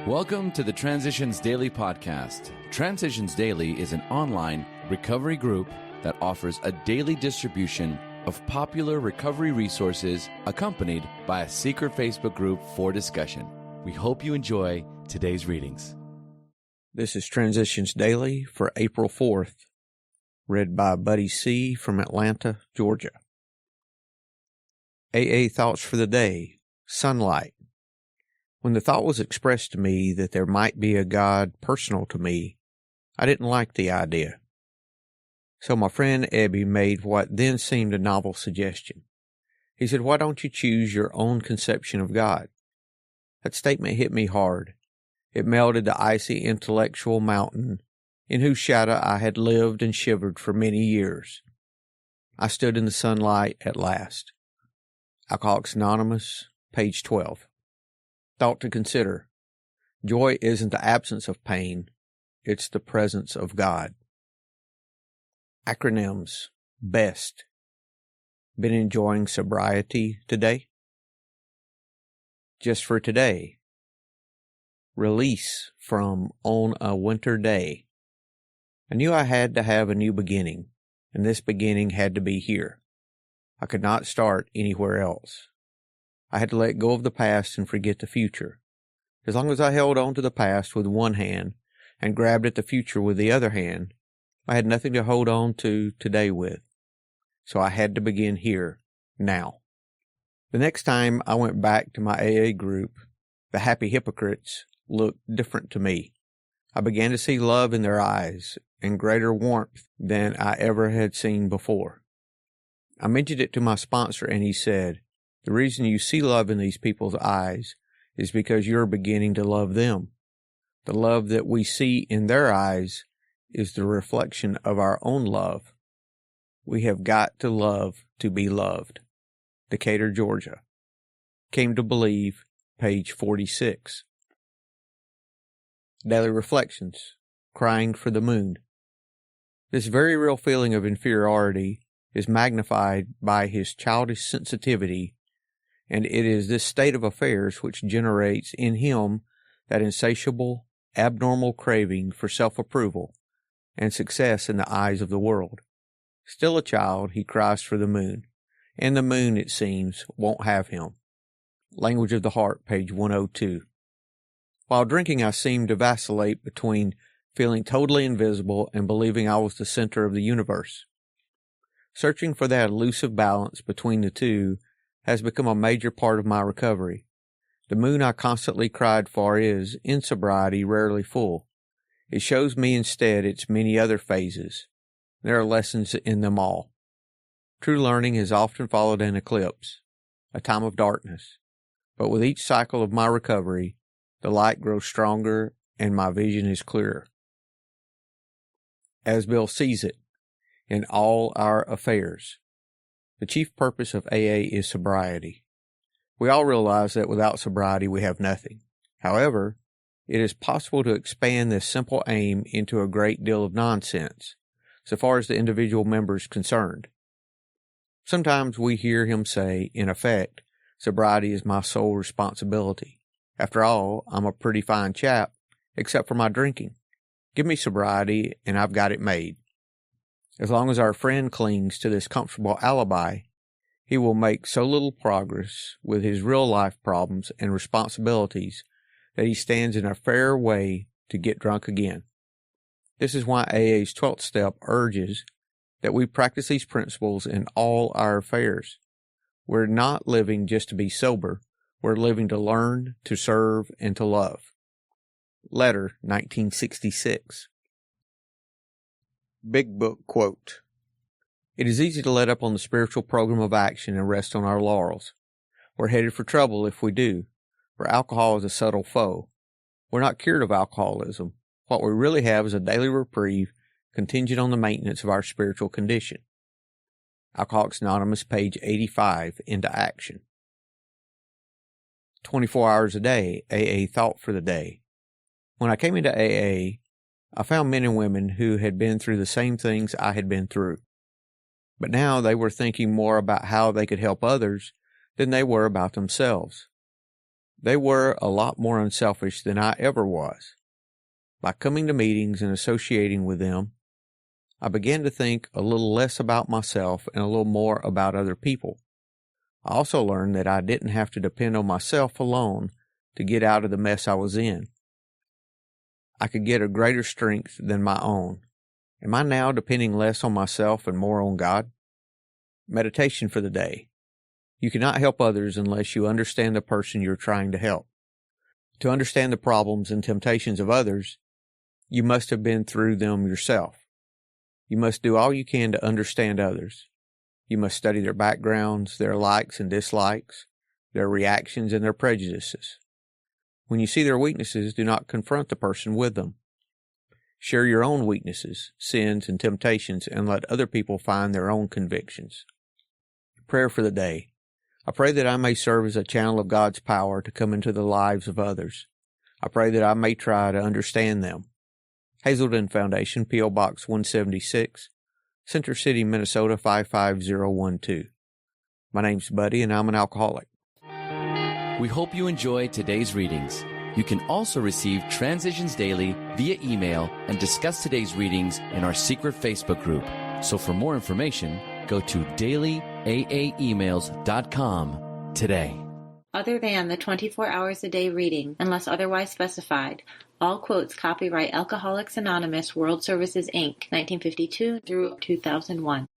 Welcome to the Transitions Daily podcast. Transitions Daily is an online recovery group that offers a daily distribution of popular recovery resources accompanied by a secret Facebook group for discussion. We hope you enjoy today's readings. This is Transitions Daily for April 4th, read by Buddy C. from Atlanta, Georgia. AA Thoughts for the Day, Sunlight. When the thought was expressed to me that there might be a God personal to me, I didn't like the idea. So my friend Ebby made what then seemed a novel suggestion. He said, "Why don't you choose your own conception of God?" That statement hit me hard. It melted the icy intellectual mountain in whose shadow I had lived and shivered for many years. I stood in the sunlight at last. Alcoholics Anonymous, page 12. Thought to consider. Joy isn't the absence of pain, it's the presence of God. Acronyms. BEST. Been enjoying sobriety today? Just for today. Release from On a Winter Day. I knew I had to have a new beginning, and this beginning had to be here. I could not start anywhere else. I had to let go of the past and forget the future. As long as I held on to the past with one hand and grabbed at the future with the other hand, I had nothing to hold on to today with. So I had to begin here, now. The next time I went back to my AA group, the happy hypocrites looked different to me. I began to see love in their eyes and greater warmth than I ever had seen before. I mentioned it to my sponsor and he said, "The reason you see love in these people's eyes is because you're beginning to love them. The love that we see in their eyes is the reflection of our own love. We have got to love to be loved." Decatur, Georgia. Came to Believe, page 46. Daily Reflections. Crying for the Moon. This very real feeling of inferiority is magnified by his childish sensitivity, and it is this state of affairs which generates in him that insatiable, abnormal craving for self-approval and success in the eyes of the world. Still a child, he cries for the moon, and the moon, it seems, won't have him. Language of the Heart, page 102. While drinking, I seemed to vacillate between feeling totally invisible and believing I was the center of the universe. Searching for that elusive balance between the two has become a major part of my recovery. The moon I constantly cried for is, in sobriety, rarely full. It shows me instead its many other phases. There are lessons in them all. True learning has often followed an eclipse, a time of darkness. But with each cycle of my recovery, the light grows stronger and my vision is clearer. As Bill sees it, in all our affairs. The chief purpose of AA is sobriety. We all realize that without sobriety we have nothing. However, it is possible to expand this simple aim into a great deal of nonsense, so far as the individual member is concerned. Sometimes we hear him say, in effect, sobriety is my sole responsibility. After all, I'm a pretty fine chap, except for my drinking. Give me sobriety and I've got it made. As long as our friend clings to this comfortable alibi, he will make so little progress with his real-life problems and responsibilities that he stands in a fair way to get drunk again. This is why AA's 12th step urges that we practice these principles in all our affairs. We're not living just to be sober. We're living to learn, to serve, and to love. Letter, 1966. Big Book Quote. It is easy to let up on the spiritual program of action and rest on our laurels. We're headed for trouble if we do, for alcohol is a subtle foe. We're not cured of alcoholism. What we really have is a daily reprieve contingent on the maintenance of our spiritual condition. Alcoholics Anonymous, page 85, Into Action. 24 hours a day, AA Thought for the Day. When I came into AA, I found men and women who had been through the same things I had been through. But now they were thinking more about how they could help others than they were about themselves. They were a lot more unselfish than I ever was. By coming to meetings and associating with them, I began to think a little less about myself and a little more about other people. I also learned that I didn't have to depend on myself alone to get out of the mess I was in. I could get a greater strength than my own. Am I now depending less on myself and more on God? Meditation for the day. You cannot help others unless you understand the person you're trying to help. To understand the problems and temptations of others, you must have been through them yourself. You must do all you can to understand others. You must study their backgrounds, their likes and dislikes, their reactions and their prejudices. When you see their weaknesses, do not confront the person with them. Share your own weaknesses, sins, and temptations, and let other people find their own convictions. Prayer for the day. I pray that I may serve as a channel of God's power to come into the lives of others. I pray that I may try to understand them. Hazelden Foundation, P.O. Box 176, Center City, Minnesota 55012. My name's Buddy, and I'm an alcoholic. We hope you enjoyed today's readings. You can also receive Transitions Daily via email and discuss today's readings in our secret Facebook group. So for more information, go to dailyaaemails.com today. Other than the 24 hours a day reading, unless otherwise specified, all quotes copyright Alcoholics Anonymous World Services, Inc., 1952 through 2001.